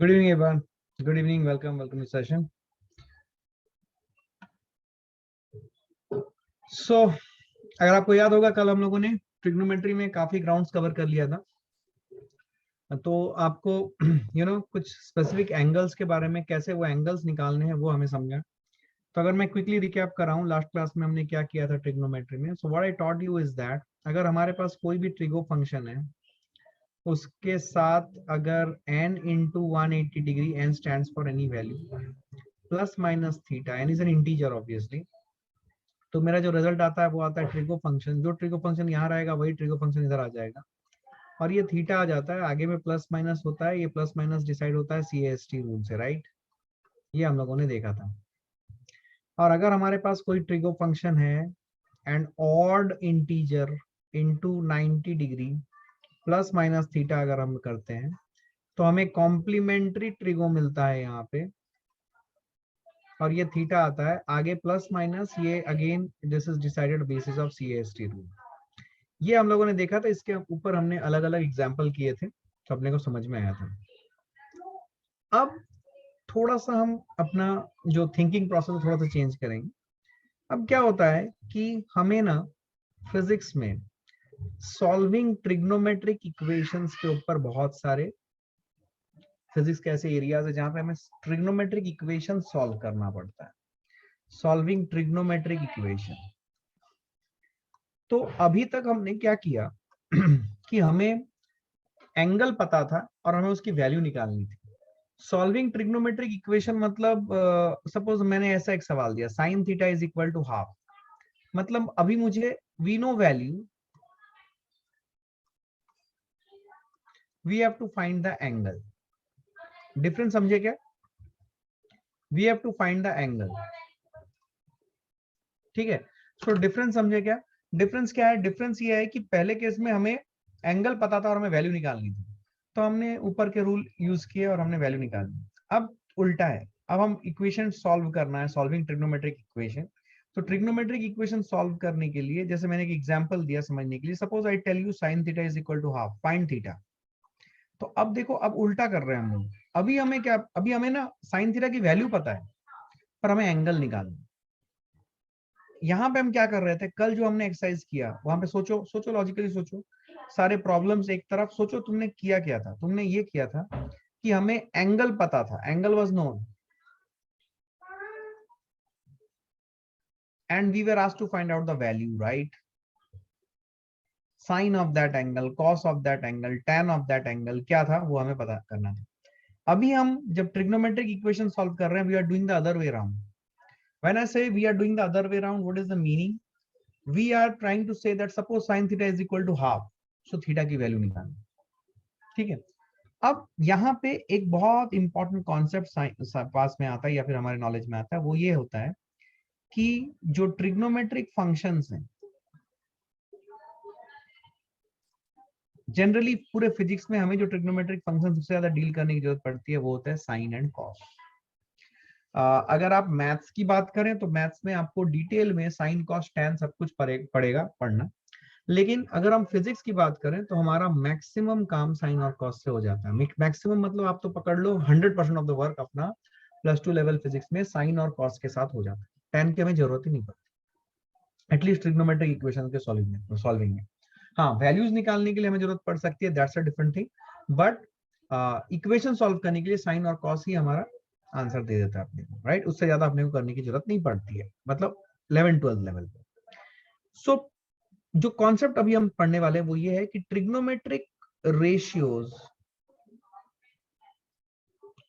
Good evening, everyone. Good evening. Welcome to session. So, अगर आपको याद होगा कल हम लोगों ने ट्रिग्नोमेट्री में काफी ग्राउंड्स कवर कर लिया था, तो आपको कुछ स्पेसिफिक एंगल्स के बारे में कैसे वो एंगल्स निकालने हैं वो हमें समझा। तो अगर मैं क्विकली रिकैप कर रहा हूँ, लास्ट क्लास में हमने क्या किया था ट्रिग्नोमेट्री में। So what I taught you is that अगर हमारे पास कोई भी ट्रिगो फंक्शन है, उसके साथ अगर n into 180 degree, n stands for any value, plus minus theta, n is an integer obviously, तो मेरा जो रिजल्ट आता है वो आता है ट्रिगो फंक्शन। जो ट्रिगो फंक्शन यहाँ रहेगा वही ट्रिगो फंक्शन इधर आ जाएगा, और ये थीटा आ जाता है। आगे में प्लस माइनस होता है, ये प्लस माइनस डिसाइड होता है CAST रूल से, राइट। ये हम लोगों ने देखा था। और अगर हमारे पास कोई ट्रिगो फंक्शन है and odd integer into 90 degree plus minus theta अगर हम करते हैं तो हमें कॉम्प्लीमेंट्री ट्रिगो मिलता है यहाँ पे, और ये थीटा आता है। आगे प्लस माइनस, ये again this is decided basis of CAST rule. ये हम लोगों ने देखा था, इसके ऊपर हमने अलग अलग एग्जाम्पल किए थे, तो अपने को समझ में आया था। अब थोड़ा सा हम अपना जो थिंकिंग प्रोसेस थोड़ा सा चेंज करेंगे। अब क्या होता है कि हमें ना फिजिक्स में सॉल्विंग ट्रिग्नोमेट्रिक इक्वेशंस के ऊपर बहुत सारे फिजिक्स के ऐसे एरियाज है जहां पे हमें ट्रिग्नोमेट्रिक इक्वेशन सॉल्व करना पड़ता है। Solving trigonometric equation. तो अभी तक हमने क्या किया कि हमें एंगल पता था और हमें उसकी वैल्यू निकालनी थी। सॉल्विंग ट्रिग्नोमेट्रिक इक्वेशन मतलब सपोज मैंने ऐसा एक सवाल दिया, sine theta is equal to half, मतलब अभी मुझे we know value, we have to find the angle. Difference समझे क्या? We have to find the angle, ठीक है। सो डिफरेंस समझे क्या? डिफरेंस क्या है? डिफरेंस ये है कि पहले केस में हमें एंगल पता था और हमें वैल्यू निकालनी थी, तो हमने ऊपर के रूल यूज किए और हमने वैल्यू निकाली। अब उल्टा है, अब हम इक्वेशन सॉल्व करना है, सॉल्विंग ट्रिग्नोमेट्रिक इक्वेशन। तो ट्रिग्नोमेट्रिक इक्वेशन सॉल्व करने के लिए, जैसे मैंने एक एग्जांपल दिया समझने के लिए, suppose I tell you sine theta is equal to half, find theta. तो अब देखो, अब उल्टा कर रहे हैं हम लोग। अभी हमें क्या, अभी हमें ना साइन थीटा की वैल्यू पता है, पर हमें एंगल निकालना। यहाँ पे हम क्या कर रहे थे, कल जो हमने एक्सरसाइज किया वहां पे सोचो, सोचो लॉजिकली सोचो, सारे प्रॉब्लम्स एक तरफ सोचो, तुमने किया क्या था? तुमने ये किया था कि हमें एंगल पता था, angle was known, and we were asked to find out the value, right. Sine of that angle, cos of that angle, tan of that angle क्या था वो हमें पता करना था। अभी हम जब ट्रिग्नोमेट्रिक इक्वेशन सॉल्व कर रहे हैं, we are doing the other way around. When I say we are doing the other way around, what is the meaning? we are trying to say that suppose sin theta is equal to half, so theta की value निकालनी, ठीक है। अब यहाँ पे एक बहुत important concept पास में आता है या फिर हमारे नॉलेज में आता है, वो ये होता है कि जो ट्रिग्नोमेट्रिक फंक्शंस हैं, जनरली पूरे फिजिक्स में हमें जो ट्रिग्नोमेट्रिक फंक्शन सबसे ज्यादा डील करने की जरूरत पड़ती है वो होता है साइन एंड कॉस। अगर आप मैथ्स की बात करें तो मैथ्स में आपको डिटेल में साइन कॉस टैन सब कुछ पड़ेगा पढ़ना। लेकिन अगर हम फिजिक्स की बात करें तो हमारा मैक्सिमम काम साइन और कॉस से हो जाता है। मैक्सिमम मतलब आप तो पकड़ लो 100% ऑफ द वर्क अपना +2 लेवल फिजिक्स में साइन और कॉस के साथ हो जाता है। टैन की हमें जरूरत ही नहीं पड़ती, एटलीस्ट ट्रिग्नोमेट्रिक इक्वेशन के सॉल्विंग में। हाँ, वैल्यूज निकालने के लिए हमें जरूरत पड़ सकती है, that's a different thing, but equation solve करने के लिए साइन और कॉस ही हमारा आंसर दे देता है अपने को, राइट। उससे ज्यादा अपने को करने की जरूरत नहीं पड़ती है, मतलब 11-12 लेवल पे। सो जो कॉन्सेप्ट अभी हम पढ़ने वाले हैं वो ये है कि trigonometric ratios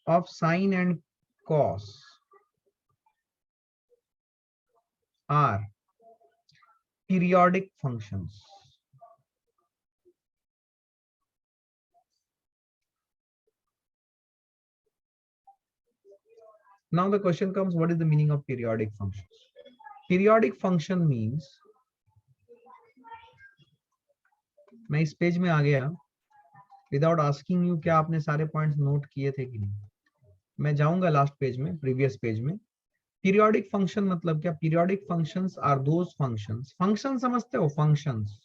of sine and cos are periodic functions. Now the question comes, what is the meaning of periodic functions? Periodic function means, मैं इस पेज में आ गया विदाउट आस्किंग यू, क्या आपने सारे पॉइंट्स नोट किए थे कि नहीं? मैं जाऊंगा लास्ट पेज में, प्रीवियस पेज में। पीरियोडिक फंक्शन मतलब क्या? Periodic functions are those functions, function समझते हो? फंक्शंस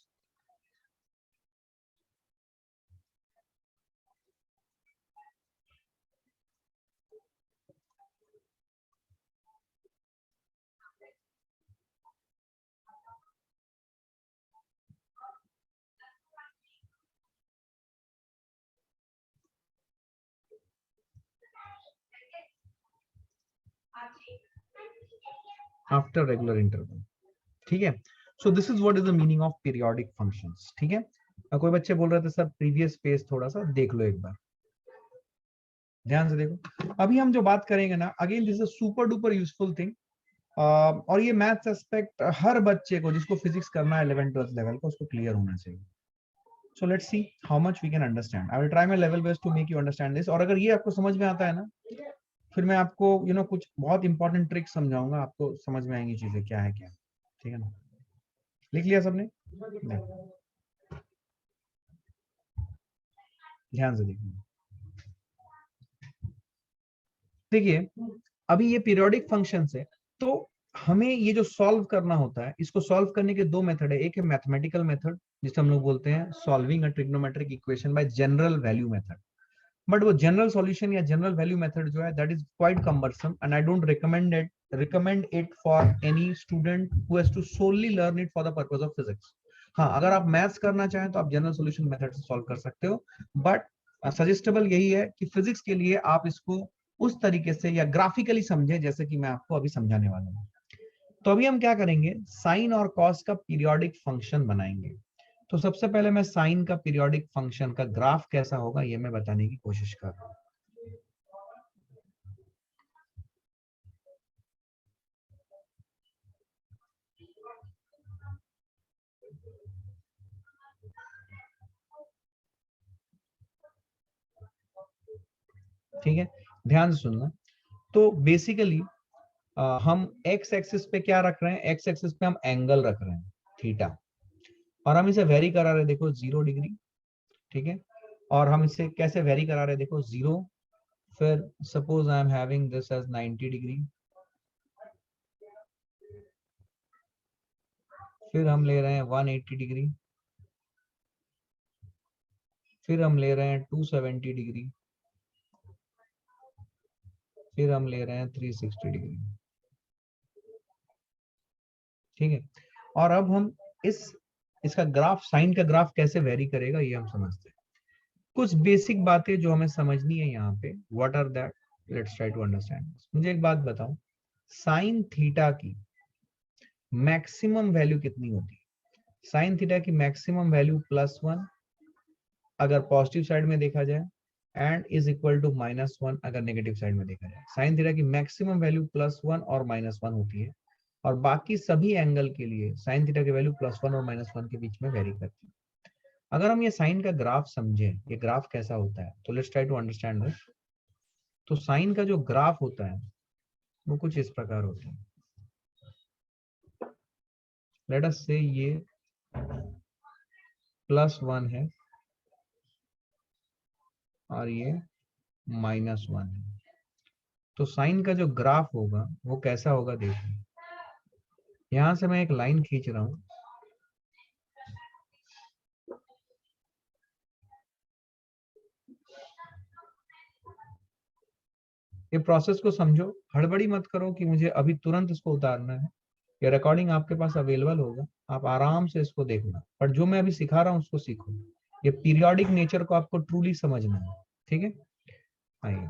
आफ्टर रेगुलर इंटरवल, ठीक है। So this is what is the meaning of periodic functions, ठीक है। कोई बच्चे बोल रहे थे सर प्रीवियस पेज थोड़ा सा देख लो एक बार, ध्यान से देखो। अभी हम जो बात करेंगे ना, again this is super duper useful thing, और ये मैथ्स एस्पेक्ट हर बच्चे को जिसको फिजिक्स करना है 11th 12th लेवल को उसको क्लियर होना चाहिए। So let's see how much we can understand. I will try my level best to make you understand this. और अगर ये आपको समझ में आता है ना, फिर मैं आपको कुछ बहुत इंपॉर्टेंट ट्रिक समझाऊंगा, आपको समझ में आएंगी चीजें क्या है क्या, ठीक है ना। लिख लिया सबने? ध्यान से देखिए। देखिए अभी ये पीरियोडिक फंक्शन है, तो हमें ये जो सॉल्व करना होता है, इसको सॉल्व करने के दो मेथड है। एक है मैथमेटिकल मेथड जिसे हम लोग बोलते हैं solving a trigonometric equation by general value method. But वो जनरल सॉल्यूशन या जनरल वैल्यू मेथड जो है that is quite cumbersome and I don't recommend it for any student who has to solely learn it for the purpose of physics. हाँ, अगर आप maths करना चाहें तो आप जनरल सॉल्यूशन मेथड से सॉल्व कर सकते हो, बट सजेस्टेबल यही है कि फिजिक्स के लिए आप इसको उस तरीके से या ग्राफिकली समझे जैसे कि मैं आपको अभी समझाने वाला हूँ। तो अभी हम क्या करेंगे, साइन और कॉस का पीरियोडिक फंक्शन बनाएंगे। तो सबसे पहले मैं साइन का पीरियोडिक फंक्शन का ग्राफ कैसा होगा ये मैं बताने की कोशिश कर रहा हूं। ठीक है, ध्यान से सुनना। तो बेसिकली हम एक्स एक्सिस पे क्या रख रहे हैं, एक्स एक्सिस पे हम एंगल रख रहे हैं थीटा, और हम इसे वेरी करा रहे हैं देखो 0 डिग्री, ठीक है। और हम इसे कैसे वेरी करा रहे हैं देखो 0, फिर suppose I am having this as 90 degree, फिर हम ले रहे हैं 180 डिग्री, फिर हम ले रहे हैं 270 डिग्री, फिर हम ले रहे हैं 360 डिग्री, ठीक है। और अब हम इसका ग्राफ, साइन का ग्राफ कैसे वेरी करेगा ये हम समझते हैं। कुछ बेसिक बातें जो हमें समझनी है यहाँ पे, what are that, let's try to understand. मुझे एक बात बताओ, साइन थीटा की मैक्सिमम वैल्यू कितनी होती है? साइन थीटा की मैक्सिमम वैल्यू +1 अगर पॉजिटिव साइड में देखा जाए, एंड इज इक्वल टू -1 अगर नेगेटिव साइड में देखा जाए। साइन थीटा की मैक्सिमम वैल्यू +1 और -1 होती है, और बाकी सभी एंगल के लिए साइन थीटा की वैल्यू +1 और -1 के बीच में वेरी करती है। अगर हम ये साइन का ग्राफ समझें, ये ग्राफ कैसा होता है, तो let's try to understand this. तो साइन का जो ग्राफ होता है वो कुछ इस प्रकार होता है। लेट अस से ये +1 है और ये -1 है। तो साइन का जो ग्राफ होगा वो कैसा होगा देखिए, यहां से मैं एक लाइन खींच रहा हूं, ये प्रोसेस को समझो, हड़बड़ी मत करो कि मुझे अभी तुरंत इसको उतारना है। ये रिकॉर्डिंग आपके पास अवेलेबल होगा, आप आराम से इसको देखना, पर जो मैं अभी सिखा रहा हूँ उसको सीखो। ये पीरियोडिक नेचर को आपको ट्रूली समझना है, ठीक है। आइए,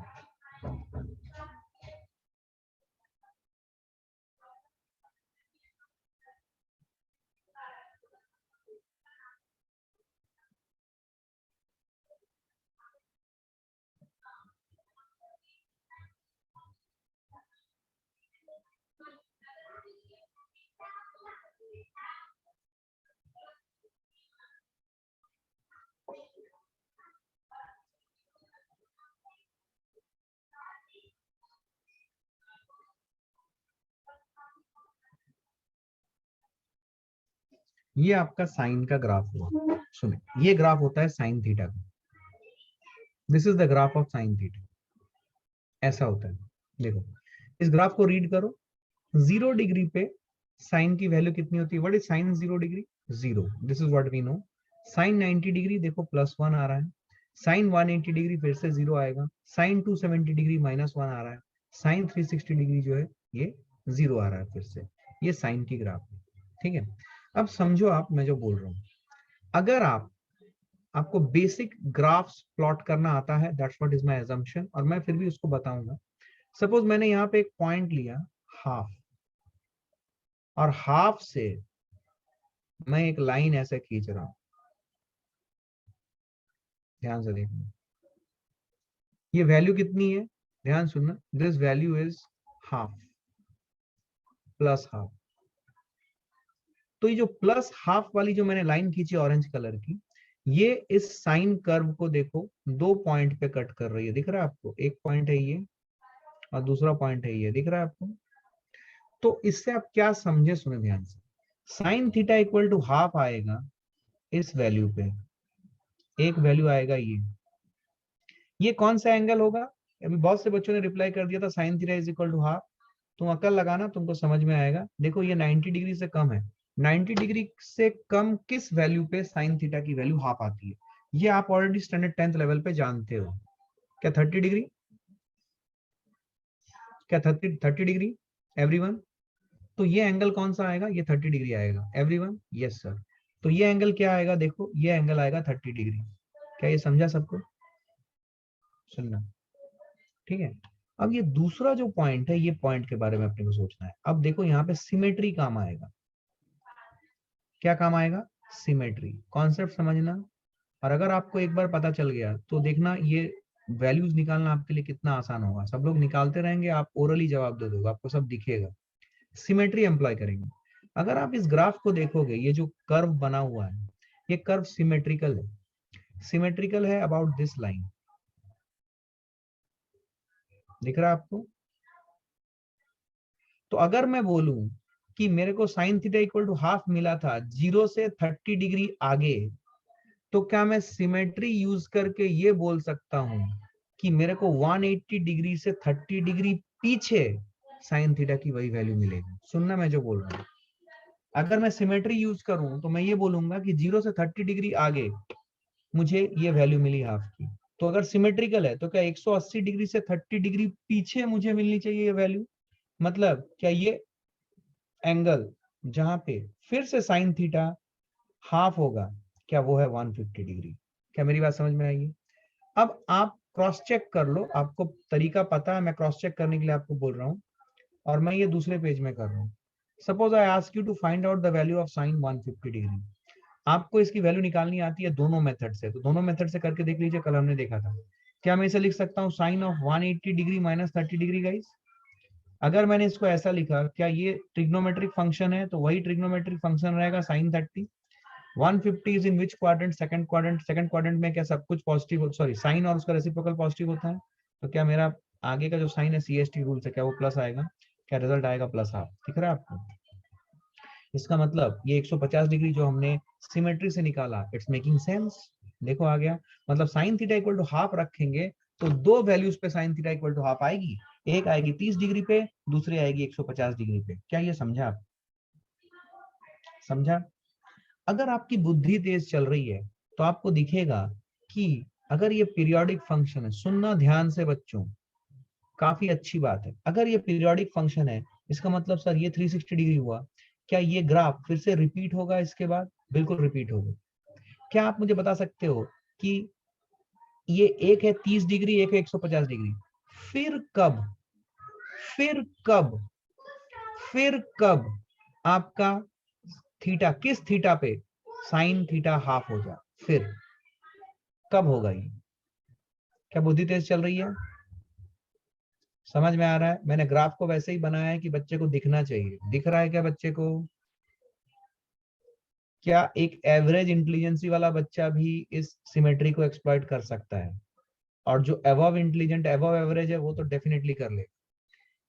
ये आपका साइन का ग्राफ हुआ। सुने, ये ग्राफ होता है साइन थीटा का। This is the graph of sine theta, ऐसा होता है। देखो, इस ग्राफ को रीड करो। 0 डिग्री पे साइन की वैल्यू कितनी होती है? What is sine 0 degree? 0, this is what we know. Sine 90 degree देखो +1 आ रहा है, साइन 180 डिग्री फिर से 0 आएगा, साइन 270 डिग्री -1 आ रहा है, साइन 360 डिग्री जो है ये 0 आ रहा है फिर से। ये साइन की ग्राफ है, ठीक है। अब समझो आप मैं जो बोल रहा हूँ, अगर आपको बेसिक ग्राफ्स प्लॉट करना आता है, that's what is my assumption, और मैं फिर भी उसको बताऊंगा। सपोज मैंने यहाँ पे एक पॉइंट लिया हाफ, और हाफ से मैं एक लाइन ऐसे खींच रहा हूं, ध्यान से देखना। ये वैल्यू कितनी है, ध्यान सुनना, this value is half, plus half. तो ये जो प्लस हाफ वाली जो मैंने लाइन खींची ऑरेंज कलर की, ये इस साइन कर्व को देखो 2 पॉइंट पे कट कर रही है, दिख रहा है आपको? एक पॉइंट है ये और दूसरा पॉइंट है ये, दिख रहा है आपको? तो इससे आप क्या समझे, सुने ध्यान से। Sine theta equal to half आएगा इस वैल्यू पे, एक वैल्यू आएगा ये कौन सा एंगल होगा? अभी बहुत से बच्चों ने रिप्लाई कर दिया था sine theta is equal to half. तुम अकल लगाना, तुमको समझ में आएगा। देखो ये 90 डिग्री से कम है, 90 डिग्री से कम किस वैल्यू पे साइन थीटा की वैल्यू हाफ आती है? ये आप ऑलरेडी स्टैंडर्ड 10th लेवल पे जानते हो। क्या 30 डिग्री? क्या 30 डिग्री एवरीवन? तो ये एंगल कौन सा आएगा? ये 30 डिग्री आएगा एवरीवन? Yes sir. तो ये एंगल क्या आएगा? देखो ये एंगल आएगा 30 डिग्री। क्या ये समझा सबको? सुनना, ठीक है। अब ये दूसरा जो पॉइंट है, ये पॉइंट के बारे में अपने को सोचना है। अब देखो यहाँ पे सिमेट्री काम आएगा। क्या काम आएगा? सिमेट्री। कॉन्सेप्ट समझना। और अगर आपको एक बार पता चल गया तो देखना ये वैल्यूज निकालना आपके लिए कितना आसान होगा। सब लोग निकालते रहेंगे, आप ओरली जवाब दे दोगे, आपको सब दिखेगा। सिमेट्री एम्प्लॉय करेंगे। अगर आप इस ग्राफ को देखोगे, ये जो कर्व बना हुआ है, ये कर्व सिमेट्रिकल है। सिमेट्रिकल है अबाउट दिस लाइन, दिख रहा है आपको? तो अगर मैं बोलूं कि मेरे को sine theta equal to half मिला था 0 से 30 डिग्री आगे, तो क्या मैं सिमेट्री यूज करके ये बोल सकता हूं कि मेरे को 180 डिग्री से 30 डिग्री पीछे साइन थीटा की वही वैल्यू मिलेगी? सुनना मैं जो बोल रहा हूं। अगर मैं सिमेट्री यूज करूं तो मैं ये बोलूंगा कि 0 से 30 डिग्री आगे मुझे ये वैल्यू मिली हाफ की। तो अगर सिमेट्रिकल है तो क्या 180 डिग्री से 30 डिग्री पीछे मुझे मिलनी चाहिए ये वैल्यू? मतलब क्या ये एंगल जहां पे फिर से साइन थीटा हाफ होगा, क्या वो है 150 डिग्री? क्या मेरी बात समझ में आई है? अब आप क्रॉस चेक कर लो, आपको तरीका पता है, मैं क्रॉस चेक करने के लिए आपको बोल रहा हूँ। और मैं ये दूसरे पेज में कर रहा हूँ। Suppose I ask you to find out the value of sine 150 degree. आपको इसकी वैल्यू निकालनी आती है दोनों मेथड से, तो दोनों मेथड से करके देख लीजिए, कल हमने देखा था। क्या मैं इसे लिख सकता हूँ sine of 180 degree minus 30 degree guys? अगर मैंने इसको ऐसा लिखा, क्या ये ट्रिग्नोमेट्रिक फंक्शन है? तो वही ट्रिग्नोमेट्रिक फंक्शन रहेगा sine 30। 150 is in which quadrant? Second quadrant. Second quadrant में क्या सब कुछ पॉजिटिव, सॉरी साइन और उसका रेसिप्रोकल पॉजिटिव होता है? तो क्या मेरा आगे का जो साइन है CST रूल से, क्या वो प्लस आएगा? क्या रिजल्ट आएगा प्लस हाफ? दिख रहा है आपको? इसका मतलब ये 150 डिग्री जो हमने सिमेट्री से निकाला, इट्स मेकिंग सेंस। देखो आ गया। मतलब sine theta equal to half रखेंगे तो दो वैल्यूज पे sine theta equal to half आएगी। एक आएगी 30 डिग्री पे, दूसरी आएगी 150 डिग्री पे। क्या ये समझा आप? समझा? अगर आपकी बुद्धि तेज चल रही है तो आपको दिखेगा कि अगर ये पीरियोडिक फंक्शन है, सुनना ध्यान से बच्चों, काफी अच्छी बात है। अगर ये पीरियोडिक फंक्शन है, इसका मतलब सर ये 360 डिग्री हुआ, क्या ये ग्राफ फिर से रिपीट होगा इसके बाद? बिल्कुल रिपीट होगा। क्या आप मुझे बता सकते हो कि ये एक है 30 डिग्री, एक है 150 डिग्री, फिर कब, फिर कब, फिर कब आपका थीटा, किस थीटा पे साइन थीटा हाफ हो जाए? फिर कब होगा ये? क्या बुद्धि तेज चल रही है? समझ में आ रहा है? मैंने ग्राफ को वैसे ही बनाया है कि बच्चे को दिखना चाहिए। दिख रहा है क्या बच्चे को? क्या एक एवरेज इंटेलिजेंसी वाला बच्चा भी इस सिमेट्री को एक्सप्लॉइट कर सकता है? और जो अबव इंटेलिजेंट, अबव एवरेज है, वो तो डेफिनेटली कर ले।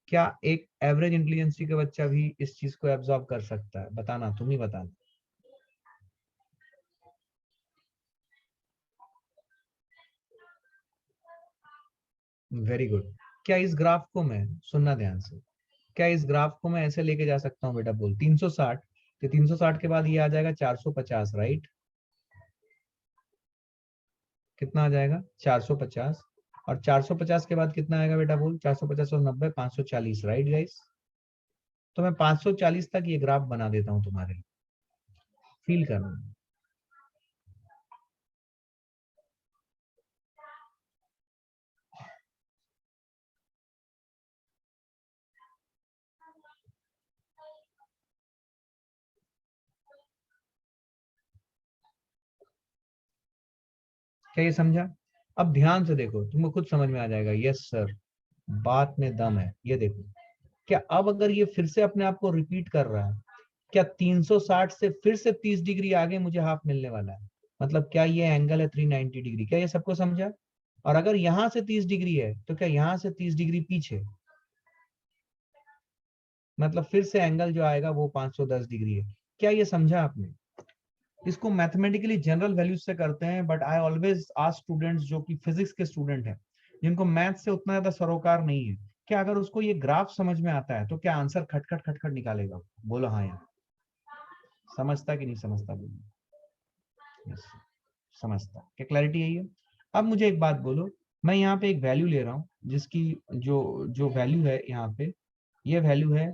क्या एक एवरेज इंटेलिजेंसी का बच्चा भी इस चीज को एब्जॉर्ब कर सकता है? बताना, तुम ही बताना। Very good. क्या इस ग्राफ को मैं, सुनना ध्यान से, क्या इस ग्राफ को मैं ऐसे लेके जा सकता हूँ बेटा? बोल 360, तो 360 के बाद ये आ जाएगा 450, राइट? कितना आ जाएगा? 450। और 450 के बाद कितना आएगा बेटा? बोल 450 और 90, 540, राइट गाइस? तो मैं 540 तक ये ग्राफ बना देता हूँ तुम्हारे लिए, फील करना। क्या ये समझा? अब ध्यान से देखो, तुमको खुद समझ में आ जाएगा। यस सर, बात में दम है। ये देखो, क्या अब अगर ये फिर से अपने आप को रिपीट कर रहा है, क्या 360 से फिर से 30 डिग्री आगे मुझे हाफ मिलने वाला है? मतलब क्या ये एंगल है 390 डिग्री? क्या ये सबको समझा? और अगर यहां से 30 डिग्री है तो क्या यहां से 30 डिग्री पीछे? मतलब फिर से एंगल जो आएगा वो 510 डिग्री है। क्या ये समझा आपने? इसको मैथमेटिकली जनरल वैल्यूज से करते हैं, but I always ask students जो कि फिजिक्स के स्टूडेंट हैं, जिनको मैथ से उतना ज्यादा सरोकार नहीं है, क्या अगर उसको ये ग्राफ समझ में आता है तो क्या आंसर खटखट खटखट निकालेगा? बोलो हाँ यार। समझता कि नहीं समझता? बोलो। यस, समझता। क्या क्लैरिटी है ये? अब मुझे एक बात बोलो, मैं यहाँ पे एक वैल्यू ले रहा हूँ जिसकी जो जो वैल्यू है यहाँ पे, ये वैल्यू है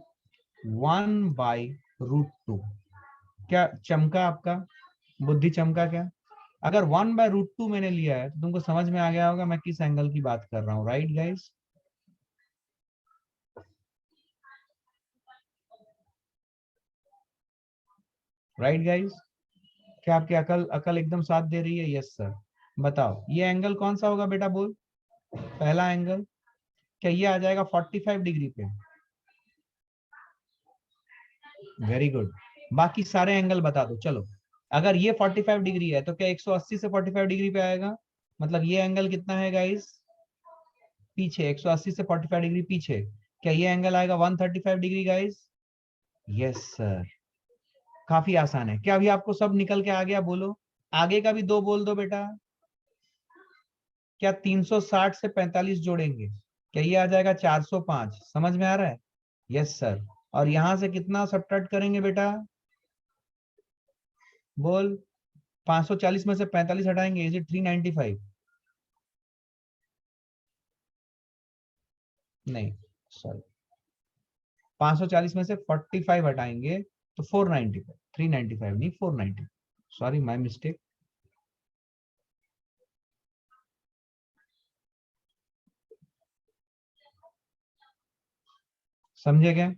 1/√2। क्या चमका? आपका बुद्धि चमका क्या? अगर 1/√2 मैंने लिया है तो तुमको समझ में आ गया होगा मैं किस एंगल की बात कर रहा हूँ, राइट गाइस? Right guys? क्या आपकी अकल अकल एकदम साथ दे रही है? Yes sir. बताओ ये एंगल कौन सा होगा बेटा? बोल। पहला एंगल क्या ये आ जाएगा 45 डिग्री पे? Very good. बाकी सारे एंगल बता दो चलो। अगर ये 45 डिग्री है तो क्या 180 से 45 डिग्री पे आएगा? मतलब ये एंगल कितना है गाइस? पीछे 180 से 45 डिग्री पीछे। क्या ये एंगल आएगा 135 डिग्री गाइस? Yes sir. काफी आसान है। क्या अभी आपको सब निकल के आ गया? बोलो। आगे का भी दो बोल दो बेटा। क्या 360 से 45 जोड़ेंगे? क्या ये आ जाएगा 405? समझ में आ रहा है? Yes sir. और यहां से कितना सब्ट्रैक्ट करेंगे बेटा? बोल। 540 में से 45 हटाएंगे, इज इट 395? नहीं, सॉरी, 540 में से 45 हटाएंगे तो 495। 395 नहीं, 490। Sorry, my mistake. समझे क्या?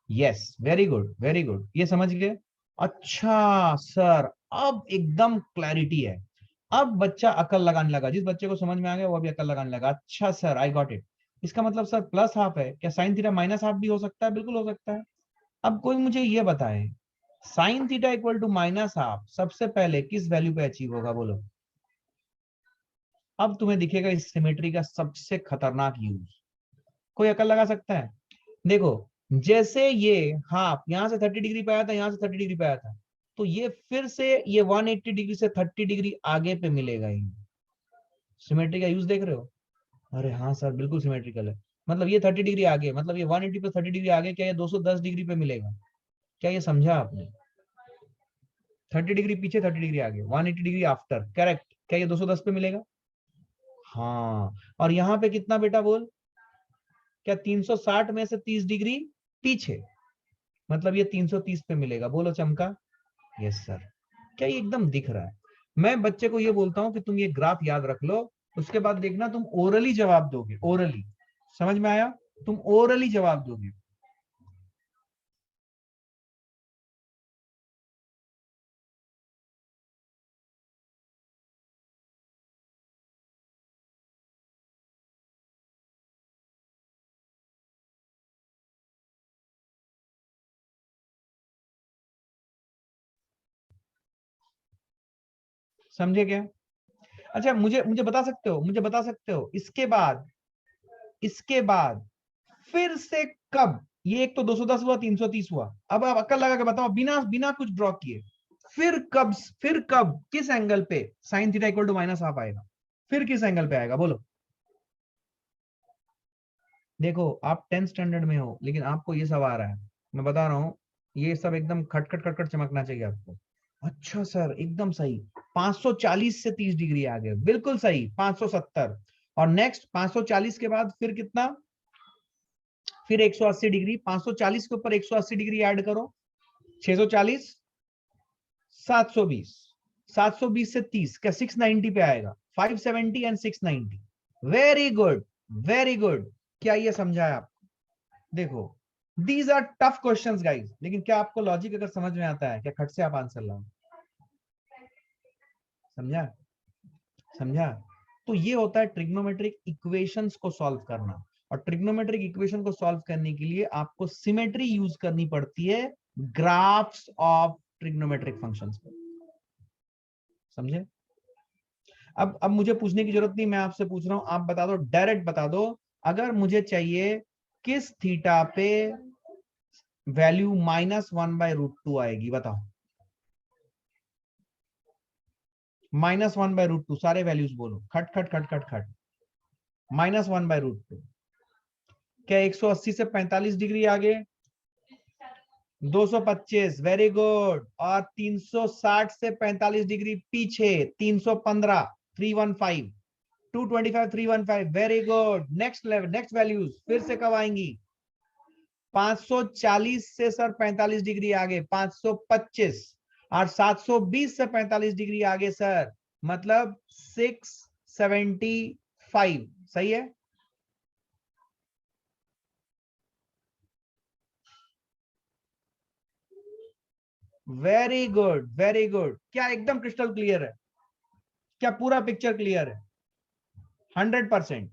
Yes, very good very good, ये समझ गए? अच्छा सर, अब एकदम क्लैरिटी है। अब बच्चा अकल लगाने लगा। जिस बच्चे को समझ में आ गया वो अभी अकल लगाने लगा। अच्छा सर, आई गॉट इट। इसका मतलब सर प्लस हाफ है, क्या साइन थीटा माइनस हाफ भी हो सकता है? बिल्कुल हो सकता है। अब कोई मुझे ये बताए, sine theta equal to minus half सबसे पहले किस वैल्यू पे अचीव होगा? बोलो। अब तुम्हें दिखेगा इस सिमेट्री का सबसे खतरनाक यूज। कोई अकल लगा सकता है? देखो, जैसे ये हाफ यहां से 30 डिग्री पे आया था, यहां से 30 डिग्री पे आया था, तो ये फिर से ये 180 डिग्री से 30 डिग्री आगे पे मिलेगा ही। सिमेट्री का यूज देख रहे हो? अरे हाँ सर, बिल्कुल सिमेट्रिकल है। मतलब ये 30 डिग्री आगे, मतलब ये 180 पे 30 डिग्री आगे, क्या ये 210 डिग्री पे मिलेगा? क्या ये समझा आपने? 30 डिग्री पीछे, 30 डिग्री आगे, 180 डिग्री आफ्टर, करेक्ट। क्या ये 210 पे मिलेगा? हाँ। और यहाँ पे कितना बेटा? बोल। क्या 360 में से 30 डिग्री पीछे, मतलब ये 330 पे मिलेगा? बोलो चमका। Yes sir. क्या ये एकदम दिख रहा है? मैं बच्चे को ये बोलता हूं कि तुम ये ग्राफ याद रख लो, उसके बाद देखना तुम ओरली जवाब दोगे। ओरली, समझ में आया? तुम ओरली जवाब दोगे। समझे क्या? अच्छा, मुझे मुझे बता सकते हो, मुझे बता सकते हो इसके बाद फिर से कब? ये एक तो 210 हुआ, 330 हुआ। अब आप अक्ल लगा के बताओ, बिना बिना कुछ ड्रॉ किए, फिर कब किस एंगल पे sine theta equal to minus half आएगा? फिर किस एंगल पे आएगा? बोलो। देखो, आप 10th स्टैंडर्ड में हो लेकिन आपको ये सब आ रहा है। मैं बता रहा हूँ, ये सब एकदम खटखट खटखट चमकना चाहिए आपको। अच्छा सर, एकदम सही। 540 से 30 डिग्री आ गए, बिल्कुल सही। 570। और नेक्स्ट 540 के बाद फिर कितना? फिर 180 डिग्री। 540 के ऊपर 180 डिग्री ऐड करो, 640, 720। 720 से 30, क्या 690 पे आएगा? 570 and 690। Very good, very good. क्या ये समझा है आप? देखो, these are tough questions guys, लेकिन क्या आपको लॉजिक अगर समझ में आता है, क्या खट से आप आंसर लाओ? समझा? समझा? तो ये होता है ट्रिग्नोमेट्रिक इक्वेशंस को सॉल्व करना, और ट्रिग्नोमेट्रिक इक्वेशन को सॉल्व करने के लिए आपको सिमेट्री यूज करनी पड़ती है ग्राफ्स ऑफ ट्रिग्नोमेट्रिक फंक्शंस पे। समझे? अब मुझे पूछने की जरूरत नहीं, मैं आपसे पूछ रहा हूं, आप बता दो, डायरेक्ट बता दो, अगर मुझे चाहिए किस थीटा पे वैल्यू -1/√2 आएगी, बताओ। -1/√2, सारे वैल्यूज बोलो, खट खट खट खट खट। -1/√2, क्या 180 से 45 डिग्री आगे? 225, वेरी गुड। और 360 से 45 डिग्री पीछे, 315, 315, 225, 315, very good. Next level, next values फिर से कब आएंगी? 540 से सर 45 डिग्री आगे 525, और 720 से 45 डिग्री आगे सर मतलब 675। सही है? Very good, very good. क्या एकदम क्रिस्टल क्लियर है? क्या पूरा पिक्चर क्लियर है? 100%।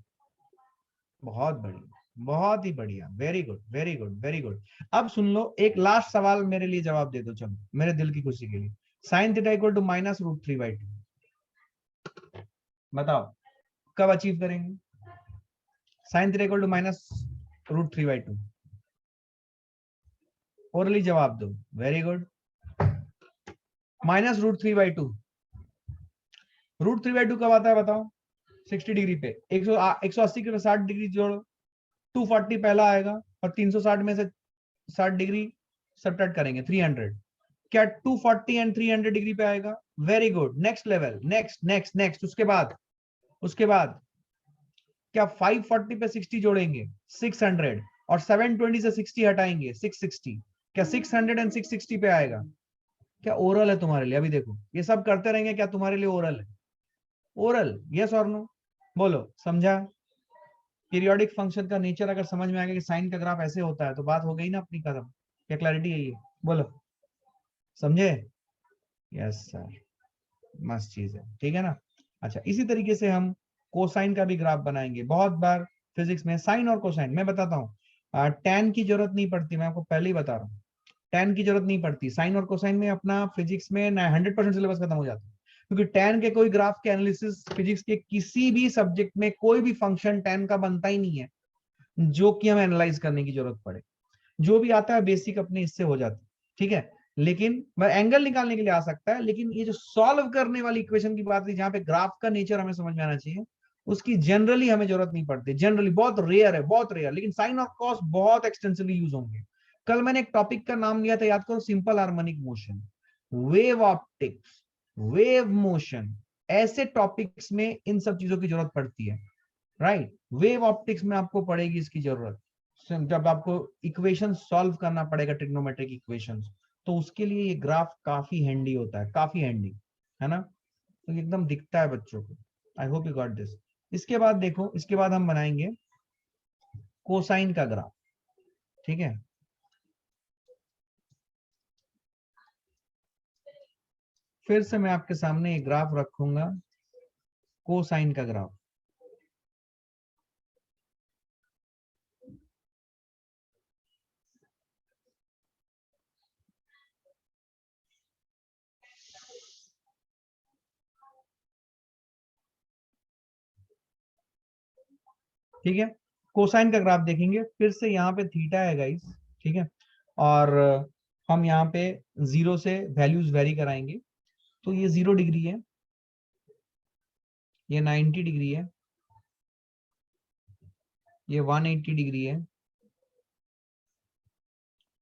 बहुत बढ़िया, बहुत ही बढ़िया, very good, very good, very good. अब सुन लो, एक लास्ट सवाल मेरे लिए जवाब दे दो, चलो, मेरे दिल की खुशी के लिए। साइन थीटा इक्वल टू -√3/2, बताओ कब अचीव करेंगे? Sine theta equal to -√3/2, orally जवाब दो। Very good. -√3/2, √3/2 कब आता है बताओ? 60 डिग्री पे 180 के 60 डिग्री जोड़ो, 240 पहला आएगा, और 360 में से 60 डिग्री सब्ट्रैक्ट करेंगे, 300। क्या 240 एंड 300 डिग्री पे आएगा? Very good. Next level, next next next, उसके बाद क्या 540 पे 60 जोड़ेंगे, 600, और 720 से 60 हटाएंगे, 660। क्या 600 एंड 660 पे आएगा? क्या ओरल है तुम्हारे लिए? अभी देखो, ये सब करते रहेंगे, क्या तुम्हारे लिए ओरल है? ओरल, यस और नो? बोलो, समझा? पीरियोडिक फंक्शन का नेचर अगर समझ में आ गया कि साइन का ग्राफ ऐसे होता है, तो बात हो गई ना अपनी खत्म। क्या क्लैरिटी है ये? बोलो, समझे? यस सर, मस्त चीज है, ठीक है ना? अच्छा, इसी तरीके से हम कोसाइन का भी ग्राफ बनाएंगे। बहुत बार फिजिक्स में साइन और कोसाइन, मैं बताता हूँ, टैन की जरूरत नहीं पड़ती, मैं आपको पहले ही बता रहा हूँ, टैन की जरूरत नहीं पड़ती। साइन और कोसाइन में अपना फिजिक्स में 100% सिलेबस खत्म हो जाता है, क्योंकि टैन के कोई ग्राफ के एनालिसिस फिजिक्स के किसी भी सब्जेक्ट में कोई भी फंक्शन टैन का बनता ही नहीं है जो कि हमें एनालाइज करने की जरूरत पड़े। जो भी आता है बेसिक अपने इससे हो जाता है, ठीक है? लेकिन मैं एंगल निकालने के लिए आ सकता है, लेकिन ये जो सॉल्व करने वाली इक्वेशन की बात थी, जहां पे ग्राफ का नेचर हमें समझ में आना चाहिए, उसकी जनरली हमें जरूरत नहीं पड़ती। जनरली बहुत रेयर है, बहुत रेयर, लेकिन साइन और कॉस बहुत एक्सटेंसिवली यूज होंगे। कल मैंने एक टॉपिक का नाम लिया था, याद करो, simple harmonic motion, wave optics, wave motion. ऐसे टॉपिक्स में इन सब चीजों की जरूरत पड़ती है, राइट? वेव ऑप्टिक्स में आपको पड़ेगी इसकी जरूरत, जब आपको इक्वेशन सॉल्व करना पड़ेगा, ट्रिग्नोमेट्रिक इक्वेशंस, तो उसके लिए ये ग्राफ काफी हैंडी होता है, काफी हैंडी, है ना? तो ये एकदम दिखता है बच्चों को। I hope you got this. इसके बाद देखो, इसके बाद हम बनाएंगे कोसाइन का ग्राफ, ठीक है? फिर से मैं आपके सामने एक ग्राफ रखूंगा, कोसाइन का ग्राफ। ठीक है, कोसाइन का ग्राफ देखेंगे। फिर से यहाँ पे थीटा है गाइस, ठीक है? और हम यहाँ पे 0 से वैल्यूज वेरी कराएंगे। तो ये 0 डिग्री है, ये 90 डिग्री है, ये 180 डिग्री है,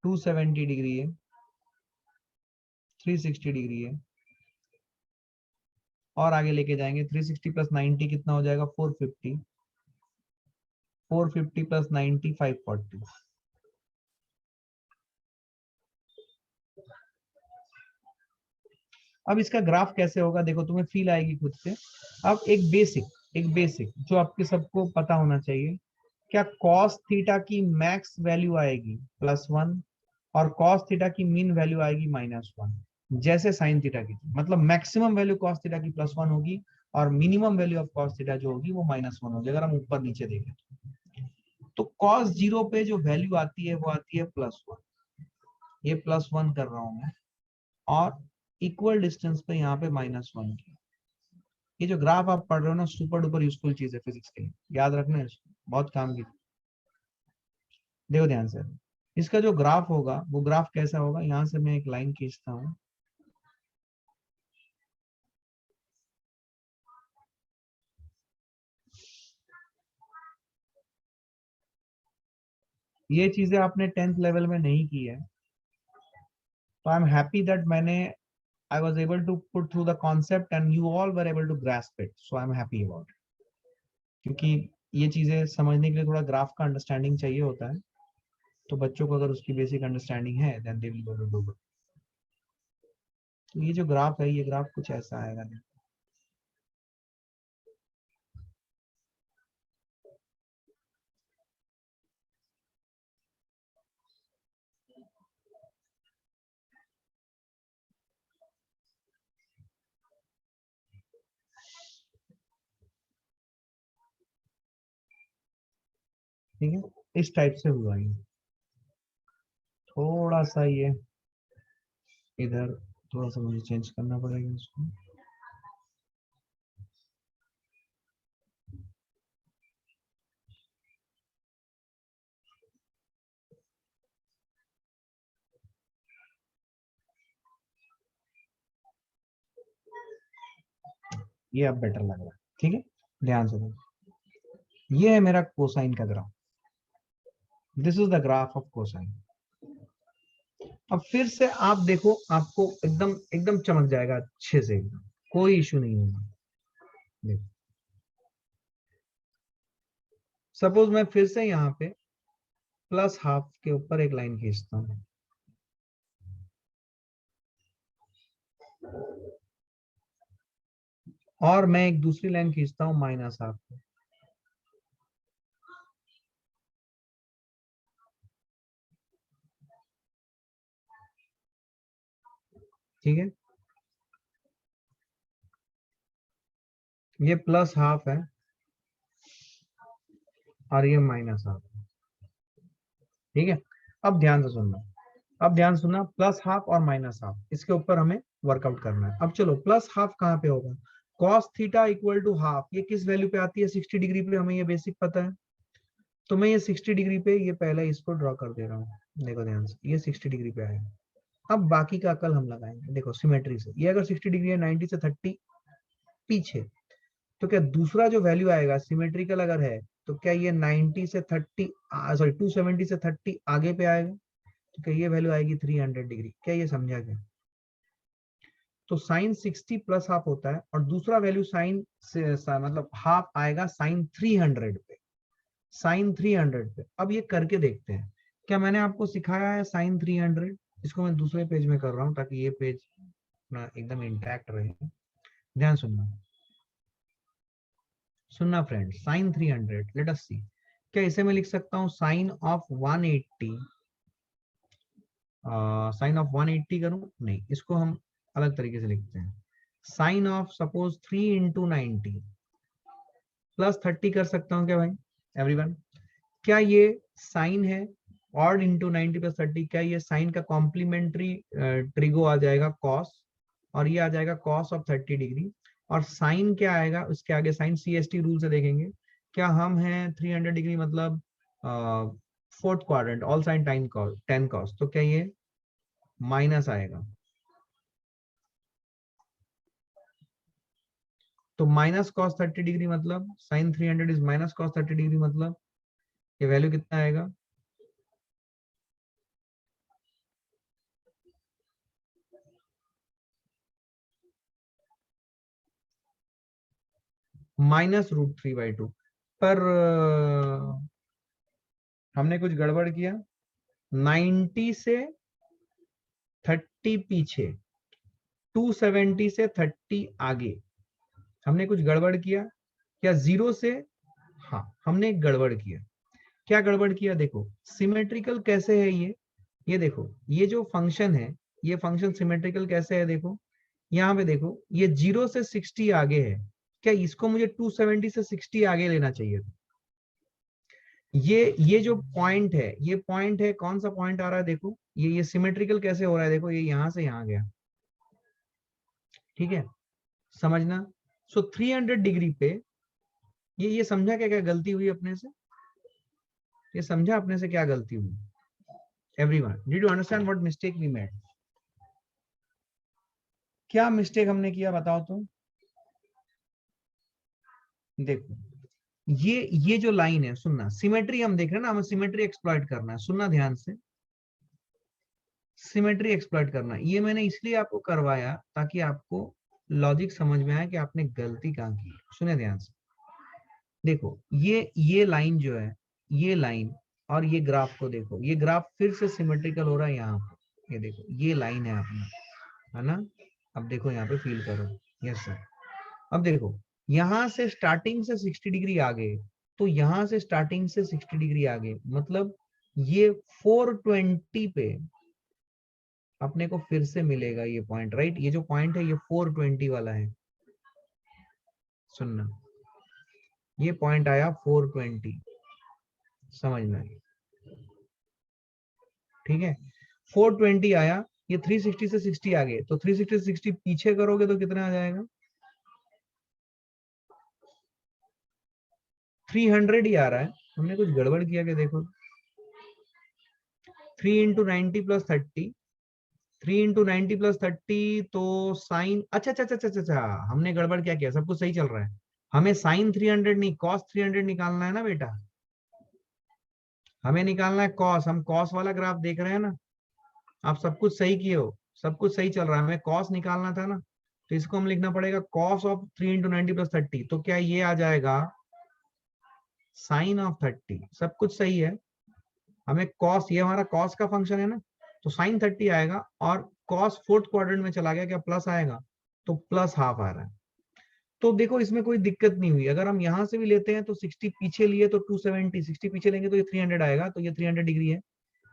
270 डिग्री है, 360 डिग्री है, और आगे लेके जाएंगे। 360 प्लस 90 कितना हो जाएगा? 450, 450 प्लस 90 540। अब इसका ग्राफ कैसे होगा देखो, तुम्हें फील आएगी खुद से। अब एक बेसिक जो आपके सबको पता होना चाहिए, क्या कॉस थीटा की मैक्स वैल्यू आएगी +1, और कॉस थीटा की मीन वैल्यू आएगी -1, जैसे साइन थीटा की थी। मतलब मैक्सिमम वैल्यू कॉस थीटा की +1 होगी, और minimum value of cos theta जो होगी वो -1 होगी अगर हम ऊपर नीचे देखें तो कॉस 0 पे जो वैल्यू आती है वो आती है +1, ये +1 कर रहा हूं मैं, और इक्वल डिस्टेंस पे यहाँ पे -1 की। ये जो ग्राफ आप पढ़ रहे हो ना सुपर डुपर यूजफुल चीज है फिजिक्स के लिए, याद रखना है, बहुत काम की। देखो ध्यान से, इसका जो ग्राफ होगा वो ग्राफ कैसा होगा, यहां से मैं एक लाइन खींचता हूं, ये चीजें आपने 10th लेवल में नहीं की है, तो आई एम हैप्पी दैट मैंने I was able to put through the concept and you all were able to grasp it, so I'm happy about it. क्योंकि ये चीजें समझने के लिए थोड़ा ग्राफ का अंडरस्टैंडिंग चाहिए होता है, तो बच्चों को अगर उसकी बेसिक अंडरस्टैंडिंग है then they will be able to do it. तो ये जो ग्राफ है, ये ग्राफ कुछ ऐसा आएगा, ठीक है, इस टाइप से हुआ ये, थोड़ा सा ये इधर थोड़ा सा मुझे चेंज करना पड़ेगा इसको, ये अब बेटर लग रहा है। ठीक है, ध्यान से देखो, ये है मेरा कोसाइन का graph, this is the graph of cosine. अब फिर से आप देखो, आपको एकदम एकदम चमक जाएगा अच्छे से, एकदम कोई इशू नहीं होगा। देखो सपोज मैं फिर से यहाँ पे +12 के ऊपर एक लाइन खींचता हूँ, और मैं एक दूसरी लाइन खींचता हूँ -12। ठीक है, ये +12 है और ये -12। ठीक है, अब ध्यान से सुनना, अब ध्यान सुनना, +12 और -12 इसके ऊपर हमें वर्कआउट करना है। अब चलो +12 कहाँ पे होगा, cos theta equal to half, ये किस वैल्यू पे आती है, 60 डिग्री पे, हमें ये बेसिक पता है। तो मैं ये 60 डिग्री पे ये पहले इसको ड्रॉ कर दे रहा हूँ, देखो ध्यान से, ये 60 डिग्री पे आएगा। अब बाकी का अकल हम लगाएंगे, देखो सिमेट्री से, ये अगर 60 डिग्री है 90 से 30 पीछे, तो क्या दूसरा जो वैल्यू आएगा सिमेट्रिकल अगर है, तो क्या ये 90 से 30 सॉरी 270 से 30 आगे पे आएगा, तो क्या ये वैल्यू आएगी 300 डिग्री, क्या ये समझा क्या। तो साइन 60 +12 होता है, और दूसरा वैल्यू साइन मतलब हाफ आएगा साइन 300 पे, साइन 300 पे। अब ये करके देखते हैं, क्या मैंने आपको सिखाया है साइन 300, इसको मैं दूसरे पेज में कर रहा हूँ ताकि ये पेज ना एकदम इंटैक्ट रहे। ध्यान सुनना, सुनना फ्रेंड, साइन 300, लेट अस सी, क्या इसे मैं लिख सकता हूँ साइन ऑफ 180, साइन ऑफ 180 करूं, नहीं, इसको हम अलग तरीके से लिखते हैं, साइन ऑफ सपोज 3 × 90 +30 कर सकता हूं क्या भाई एवरीवन, क्या ये साइन है, ऑड इंटू 90 + 30, क्या ये साइन का कॉम्प्लीमेंट्री ट्रिगो आ जाएगा कॉस, और ये आ जाएगा कॉस ऑफ 30 डिग्री, और साइन क्या आएगा उसके आगे, साइन CST रूल से देखेंगे, क्या हम हैं 300 डिग्री मतलब 4th quadrant, all sign 10 cos, तो क्या ये माइनस आएगा, तो -cos 30 डिग्री मतलब साइन 300 इज -cos 30 डिग्री, मतलब ये वैल्यू कितना आएगा, -√3/2। पर हमने कुछ गड़बड़ किया, 90 से 30 पीछे, 270 से 30 आगे, हमने कुछ गड़बड़ किया क्या, 0 से, हाँ हमने एक गड़बड़ किया, क्या गड़बड़ किया, देखो सिमेट्रिकल कैसे है ये देखो, ये जो फंक्शन है, ये फंक्शन सिमेट्रिकल कैसे है, देखो यहाँ पे देखो, ये 0 से 60 आगे है, क्या इसको मुझे 270 से 60 आगे लेना चाहिए था। ये जो पॉइंट है, ये पॉइंट है, कौन सा पॉइंट आ रहा है देखो, ये सिमेट्रिकल कैसे हो रहा है देखो, ये यहां से यहां गया, ठीक है, समझना। सो 300 डिग्री पे ये समझा क्या क्या गलती हुई अपने से, ये समझा अपने से क्या गलती हुई। Everyone did you understand what mistake we made, क्या मिस्टेक हमने किया बताओ तो। देखो ये जो लाइन है, सुनना, सिमेट्री हम देख रहे हैं ना, हमें सिमेट्री एक्सप्लॉइट करना है, सुनना ध्यान से, सिमेट्री एक्सप्लॉइट करना। ये मैंने इसलिए आपको करवाया ताकि आपको लॉजिक समझ में आए कि आपने गलती कहाँ की। सुने ध्यान से, देखो ये लाइन जो है, ये लाइन और ये ग्राफ को देखो, ये ग्राफ फिर से सिमेट्रिकल हो रहा है यहाँ पे, ये देखो ये लाइन है अपना, है ना। अब देखो यहाँ पे फील करो, यस सर। अब देखो यहां से स्टार्टिंग से 60 डिग्री आगे, तो यहां से स्टार्टिंग से 60 डिग्री आगे, मतलब ये 420 पे अपने को फिर से मिलेगा ये पॉइंट, राइट। ये जो पॉइंट है ये 420 वाला है, सुनना, ये पॉइंट आया 420, समझना, ठीक है। 420 आया, ये 360 से 60 आ गए, तो 360 से 60 पीछे करोगे तो कितना आ जाएगा, 300 ही आ रहा है। हमने कुछ गड़बड़ किया क्या देखो, 3 इंटू 90 प्लस 30, 3 इंटू 90 प्लस 30, तो साइन, अच्छा अच्छा अच्छा अच्छा अच्छा, हमने गड़बड़ क्या किया, सब कुछ सही चल रहा है। हमें साइन 300 नहीं, कॉस 300 निकालना है ना बेटा, हमें निकालना है कॉस। हम कॉस वाला ग्राफ देख रहे हैं ना, आप सब कुछ सही किए हो, सब कुछ सही चल रहा है, हमें कॉस निकालना था ना, तो इसको हम लिखना पड़ेगा कॉस ऑफ 3 इंटू 90 प्लस 30, तो क्या ये आ जाएगा साइन ऑफ 30, सब कुछ सही है। हमें कॉस, ये हमारा कॉस का फंक्शन है ना, तो साइन 30 आएगा, और कॉस फोर्थ क्वाड्रेंट में चला गया, क्या प्लस आएगा, तो प्लस हाफ आ रहा है। तो देखो इसमें कोई दिक्कत नहीं हुई, अगर हम यहां से भी लेते हैं तो 60 पीछे लिए तो 270, 60 पीछे लेंगे तो ये 300 आएगा, तो ये 300 डिग्री है।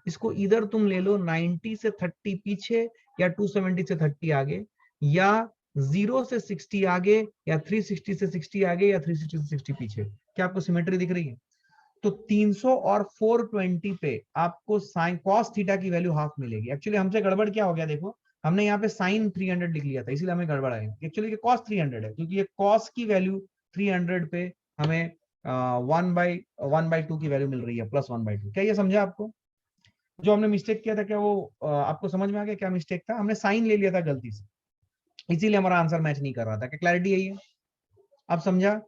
इसको इधर तुम ले लो 90 से 30 पीछे, या 270 से 30 आगे, या 0 से 60 आगे, या 360 से 60 आगे, या 360 से 60 पीछे। क्या आपको सिमेट्री दिख रही है। तो 300 और 420 पे आपको साइन कॉस थीटा की वैल्यू हाफ मिलेगी। एक्चुअली हमसे गड़बड़ क्या हो गया देखो, हमने यहाँ पे साइन 300 लिख लिया था, इसलिए हमें गड़बड़ आई। एक्चुअली ये कॉस 300 है, क्योंकि ये कॉस की वैल्यू 300 पे हमें 1/2 की वैल्यू मिल रही है, प्लस 1/2। क्या ये समझा आपको, जो हमने मिस्टेक किया था, क्या वो आपको समझ में आ गया क्या मिस्टेक था। हमने साइन ले लिया था गलती से, इसीलिए हमारा आंसर मैच नहीं कर रहा था। क्या क्लैरिटी यही है, आप समझा।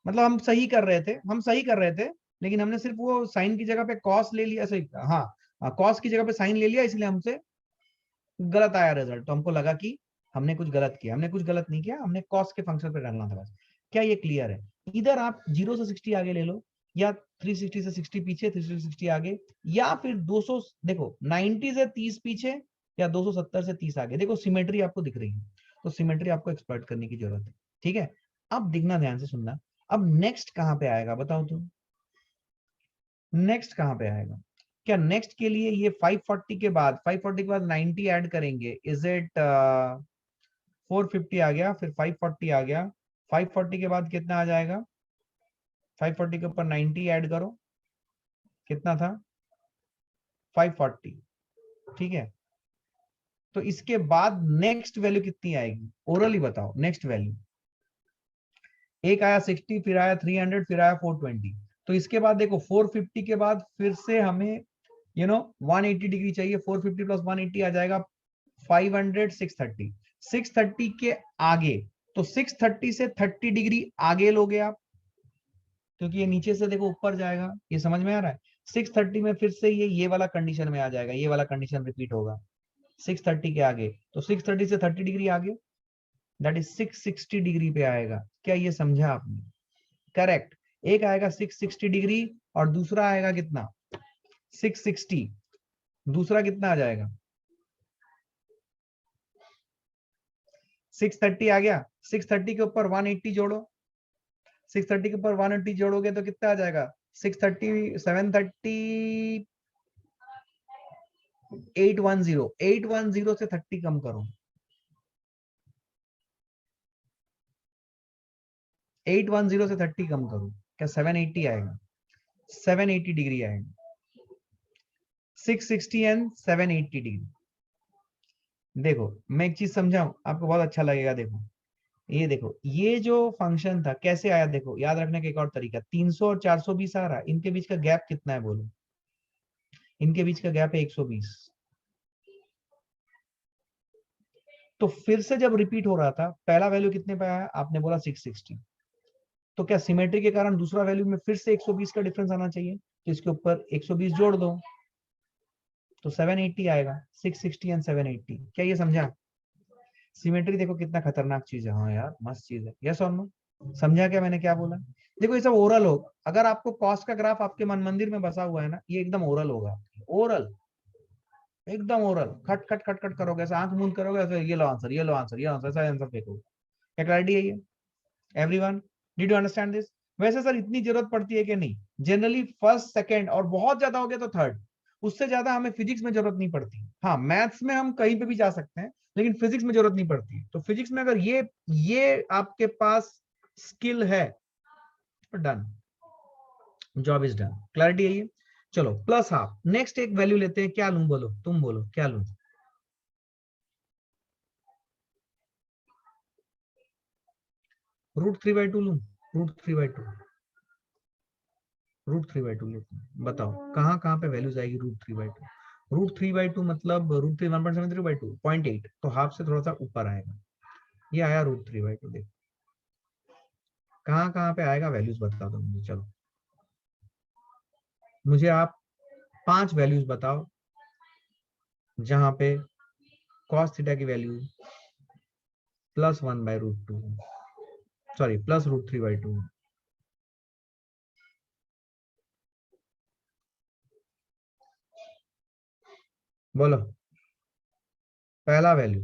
मतलब हम सही कर रहे थे, हम सही कर रहे थे, लेकिन हमने सिर्फ वो साइन की जगह पे कॉस ले लिया, सही, हाँ कॉस की जगह पे साइन ले लिया, इसलिए हमसे गलत आया रिजल्ट। तो हमको लगा कि हमने कुछ गलत किया, हमने कुछ गलत नहीं किया, हमने कॉस के फंक्शन पे डालना था बस। क्या ये क्लियर है। इधर आप 0 से 60 आगे ले लो, या 360 से 60 पीछे, 360 से 60 आगे, या फिर 200, देखो 90 से 30 पीछे, या 270 से 30 आगे। देखो सिमेट्री आपको दिख रही है, तो सिमेट्री आपको एक्सप्लॉइट करने की जरूरत है, ठीक है। अब दिखना, ध्यान से सुनना, अब नेक्स्ट कहां पे आएगा बताओ तुम, नेक्स्ट कहां पे आएगा। क्या नेक्स्ट के लिए ये 540 के बाद, 540 के बाद 90 ऐड करेंगे, इज इट 450 आ गया, फिर 540 आ गया, 540 के बाद कितना आ जाएगा, 540 के ऊपर 90 ऐड करो, कितना था 540, ठीक है। तो इसके बाद नेक्स्ट वैल्यू कितनी आएगी, ओरली बताओ नेक्स्ट वैल्यू। एक आया 60, फिर आया 300, फिर आया 420। तो इसके बाद देखो 450 के बाद फिर से हमें 180 डिग्री चाहिए, 450 प्लस 180 आ जाएगा 500, 630, 630 के आगे, तो 630 से 30 डिग्री आगे लोगे आप, क्योंकि ये नीचे से देखो ऊपर जाएगा, ये समझ में आ रहा है। 630 में फिर से ये वाला कंडीशन में आ जाएगा, ये वाला कंडीशन रिपीट होगा 630 के आगे, तो 630 से 30 डिग्री आगे, दैट इज 660 डिग्री पे आएगा। क्या ये समझा आपने, करेक्ट। एक आएगा 660 डिग्री, और दूसरा आएगा कितना 660, दूसरा कितना आ जाएगा 630 आ गया, 630 के ऊपर 180 जोड़ो, 630 के ऊपर 180 जोड़ोगे तो कितना आ जाएगा 630, 730, 810, 810 से 30 कम करो, 810 से 30 कम करो, क्या 780 आएगा? 780 डिग्री आएगा। 660 एंड 780 डिग्री। देखो मैं एक चीज समझाऊं, आपको बहुत अच्छा लगेगा। देखो ये देखो, ये जो फंक्शन था कैसे आया, देखो याद रखने का एक और तरीका, 300 और 420 आ रहा है, इनके बीच का गैप कितना है बोलो? इनके बीच का गैप है 120। तो फिर से जब रिपीट हो रहा था, पहला वैल्यू कितने पे आया? आपने बोला 660। तो क्या सिमेट्री के कारण दूसरा वैल्यू में फिर से 120 का डिफरेंस आना चाहिए? तो इसके ऊपर 120 जोड़ दो, तो 780 आएगा। 660 एंड 780। क्या ये समझा? सिमेट्री देखो कितना खतरनाक चीज है। हाँ यार मस्त चीज है। यस और नो? समझा क्या मैंने क्या बोला? देखो ये सब ओरल हो। अगर आपको कॉस्ट का ग्राफ आपके मन मंदिर में बसा हुआ है ना, ये एकदम ओरल होगा। ओरल, एकदम ओरल। खट खट खट खट करोगे, ऐसा आंख मूंद करोगे, ऐसा ये लो आंसर, ये लो आंसर, ये आंसर, ऐसा आंसर फेंकोगे। क्या क्लैरिटी है ये? Everyone did you understand this? वैसे सर इतनी जरूरत पड़ती है कि नहीं? जनरली फर्स्ट, सेकंड और बहुत ज्यादा हो गया तो थर्ड। उससे ज्यादा हमें फिजिक्स में जरूरत नहीं पड़ती। हाँ मैथ्स में हम कहीं पे भी जा सकते हैं, लेकिन फिजिक्स में जरूरत नहीं पड़ती। तो फिजिक्स में अगर ये आपके पास स्किल है तो done, job is done. Clarity है ये? चलो प्लस हाफ। नेक्स्ट एक वैल्यू लेते हैं, क्या लूं बोलो, तुम बोलो क्या लूं? √3/2 लूं? √3/2, √3/2 लेते हैं। बताओ कहाँ कहाँ पे वैल्यूज आएगी √3/2? √3/2 मतलब √3 1.73/2 0.8, तो हाफ से थोड़ा सा ऊपर आएगा। ये आया √3/2। देखो कहाँ पे आएगा, वैल्यूज बता दो मुझे। चलो मुझे आप 5 वैल्यूज बताओ जहां पे cos थीटा की वैल्यू +1/√2, सॉरी +√3/2। बोलो पहला वैल्यू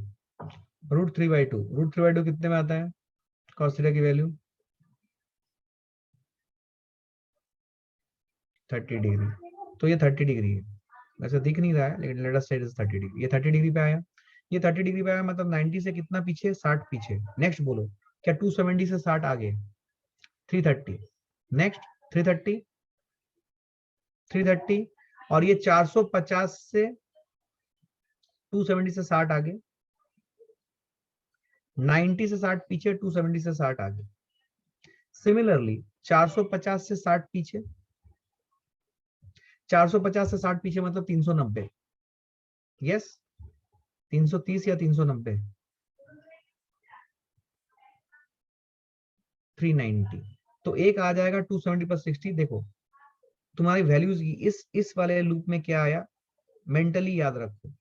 √3/2। √3/2 कितने में आता है cos थीटा की वैल्यू? 30 डिग्री। तो ये 30 डिग्री है, वैसे दिख नहीं रहा है लेकिन लेट अस से इट इज 30 डिग्री। ये 30 डिग्री पे आया। ये 30 डिग्री पे आया मतलब 90 से कितना पीछे? 60 पीछे। नेक्स्ट बोलो, क्या 270 से 60 आगे? 330। नेक्स्ट 330, 330। और ये 450 से 270 से 60 आगे, 90 से 60 पीछे, 270 से 60 आगे। सिमिलरली 450 से 60 पीछे, 450 से 60 पीछे मतलब 390। यस, 330 या 390, 390। तो एक आ जाएगा 270 + 60। देखो तुम्हारी वैल्यूज इस वाले लूप में क्या आया, मेंटली याद रखो।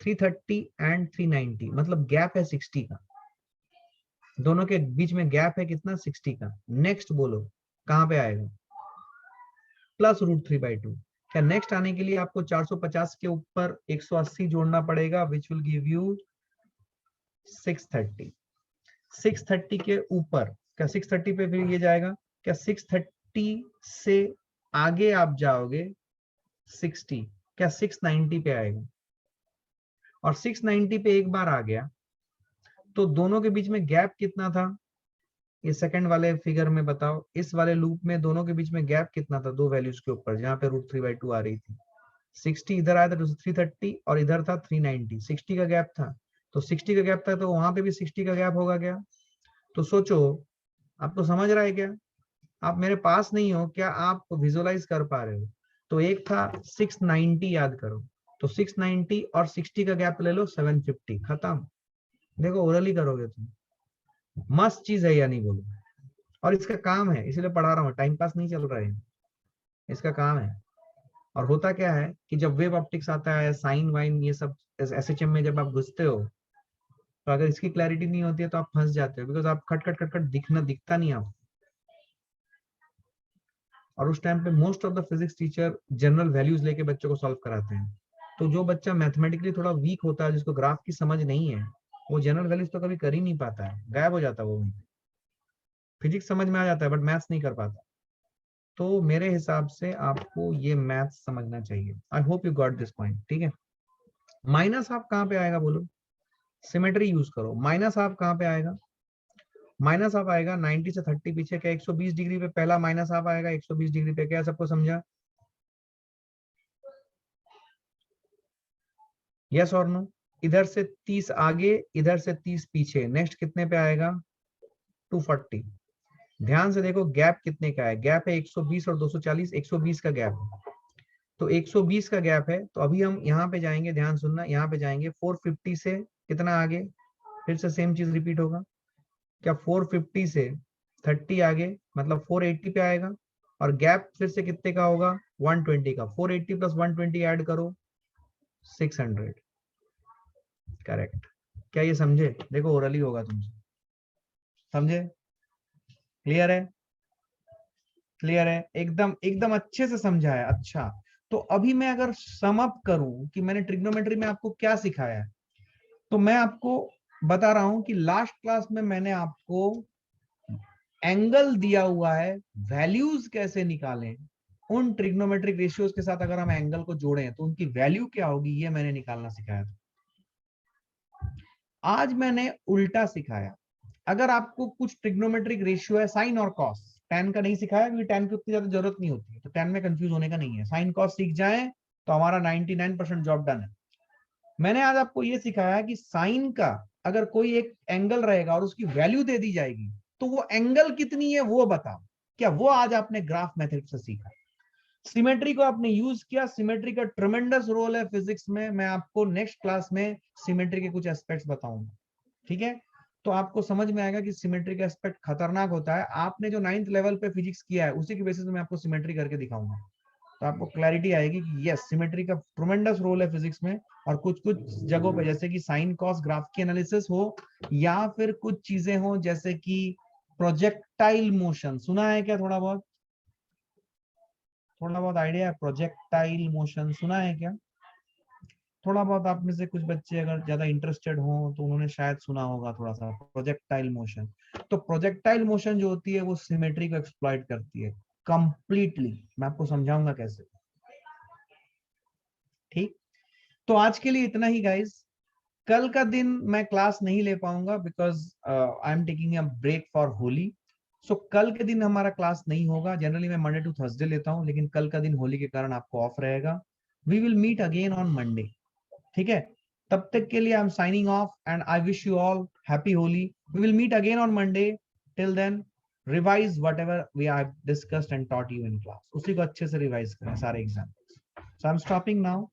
330 एंड 390 मतलब गैप है 60 का, दोनों के बीच में गैप है कितना? 60 का। नेक्स्ट बोलो कहां पे आएगा? +√3/2। क्या नेक्स्ट आने के लिए आपको 450 के ऊपर 180 जोड़ना पड़ेगा, विच विल गिव यू 630। 630 के ऊपर क्या 630 पे फिर ये जाएगा? क्या 630 से आगे आप जाओगे 60, क्या 690 पे आएगा? और 690 पे एक बार आ गया तो दोनों के बीच में गैप कितना था? ये सेकंड वाले फिगर में बताओ, इस वाले लूप में दोनों के बीच में गैप कितना था दो वैल्यूज के ऊपर, जहां पे √3/2 आ रही थी? 60 इधर आया था तो 330 और इधर था 390, 60 का गैप था। तो 60 का गैप था तो वहां पे भी 60 का गैप होगा क्या? तो सोचो, आपको समझ रहा है क्या? आप मेरे पास नहीं हो, क्या आप विजुअलाइज कर पा रहे हो? तो एक था 690, याद करो। तो 690 और 60 का गैप ले लो, 750। खत्म। देखो ओरली करोगे तुम, मस्त चीज है या नहीं बोलो? और इसका काम है, इसलिए पढ़ा रहा हूँ, टाइम पास नहीं चल रहा है, इसका काम है। और होता क्या है कि जब वेव ऑप्टिक्स आता है, साइन वाइन ये सब एसएचएम में जब आप घुसते हो, तो अगर इसकी क्लैरिटी नहीं होती है तो आप फंस जाते हो, बिकॉज आप खट खट खट खट दिखता नहीं आप। और उस टाइम पे most of the physics teacher general values लेके बच्चों को सॉल्व कराते हैं। तो जो बच्चा मैथमेटिकली थोड़ा वीक होता है, जिसको ग्राफ की समझ नहीं है, वो जनरल वैल्यूज तो कभी कर ही नहीं पाता है, गायब हो जाता है वो। फिजिक्स समझ में आ जाता है बट मैथ्स नहीं कर पाता। तो मेरे हिसाब से आपको ये मैथ्स समझना चाहिए। I hope you got this point. ठीक है। माइनस हाफ कहाँ पे आएगा बोलो? सिमेट्री यूज करो। माइनस हाफ कहाँ पे आएगा? माइनस हाफ आएगा 90 से 30 पीछे क्या 120 डिग्री पे पहला माइनस हाफ आएगा, 120 डिग्री पे क्या, सबको समझा? यस और नो? इधर से 30 आगे, इधर से 30 पीछे, नेक्स्ट कितने पे आएगा? 240। ध्यान से देखो गैप कितने का है, गैप है 120 और 240, 120 का गैप है। तो 120 का गैप है, तो अभी हम यहाँ पे जाएंगे, ध्यान सुनना, यहाँ पे जाएंगे 450 से कितना आगे, फिर से सेम चीज रिपीट होगा क्या, 450 से 30 आगे मतलब 480 पे आएगा, और गैप फिर से कितने का होगा, 120 का, 480 प्लस 120 ऐड करो 600। करेक्ट। क्या ये समझे? देखो ओरली होगा तुमसे, समझे? क्लियर है? क्लियर है? एकदम एकदम अच्छे से समझा है। अच्छा, तो अभी मैं अगर सम अप करूं कि मैंने ट्रिग्नोमेट्री में आपको क्या सिखाया है, तो मैं आपको बता रहा हूं कि लास्ट क्लास में मैंने आपको एंगल दिया हुआ है, वैल्यूज कैसे निकालें, उन ट्रिग्नोमेट्रिक रेशियोज के साथ अगर हम एंगल को जोड़ें तो उनकी वैल्यू क्या होगी, ये मैंने निकालना सिखाया था। आज मैंने उल्टा सिखाया। अगर आपको कुछ ट्रिग्नोमेट्रिक रेशियो है, साइन और कॉस, tan का नहीं सिखाया क्योंकि tan की उतनी ज्यादा जरूरत नहीं होती है, तो tan में कंफ्यूज होने का नहीं है। साइन कॉस सीख जाए तो हमारा 99% जॉब डन है। मैंने आज आपको ये सिखाया कि साइन का अगर कोई एक एंगल रहेगा और उसकी वैल्यू दे दी जाएगी, तो वो एंगल कितनी है वो बताओ। क्या वो आज आपने ग्राफ मेथड से सीखा? सिमेट्री को आपने यूज किया, सिमेट्री का ट्रेमेंडस रोल है फिजिक्स में। मैं आपको नेक्स्ट क्लास में सिमेट्री के कुछ एस्पेक्ट्स बताऊंगा, ठीक है? तो आपको समझ में आएगा कि सिमेट्री का एस्पेक्ट खतरनाक होता है। आपने जो 9th लेवल पे फिजिक्स किया है उसी के बेसिस में मैं आपको सिमेट्री करके दिखाऊंगा, तो आपको क्लैरिटी आएगी कि यस, सिमेट्री का ट्रेमेंडस रोल है फिजिक्स में। और कुछ कुछ जगहों पे जैसे कि साइन कॉस ग्राफ की एनालिसिस हो, या फिर कुछ चीजें हो जैसे कि प्रोजेक्टाइल मोशन, सुना है क्या? थोड़ा बहुत आइडिया है? प्रोजेक्टाइल मोशन सुना है क्या? थोड़ा बहुत आप में से कुछ बच्चे अगर ज्यादा इंटरेस्टेड हो तो उन्होंने शायद सुना होगा थोड़ा सा प्रोजेक्टाइल मोशन। तो प्रोजेक्टाइल मोशन जो होती है वो सिमेट्री को एक्सप्लॉइट करती है कंप्लीटली। मैं आपको समझाऊंगा कैसे, ठीक? तो आज के लिए इतना ही गाइस। कल का दिन मैं क्लास नहीं ले पाऊंगा because I am taking a break for Holi. So कल के दिन हमारा क्लास नहीं होगा। जनरली मैं मंडे टू थर्सडे लेता हूं, लेकिन कल का दिन होली के कारण आपको ऑफ रहेगा। We will meet again on Monday, ठीक है? तब तक के लिए I am signing off and I wish you all happy Holi. We will meet again on Monday. Till then revise whatever we have discussed and taught you in class, उसी को अच्छे से रिवाइज करें सारे examples. So I am stopping now.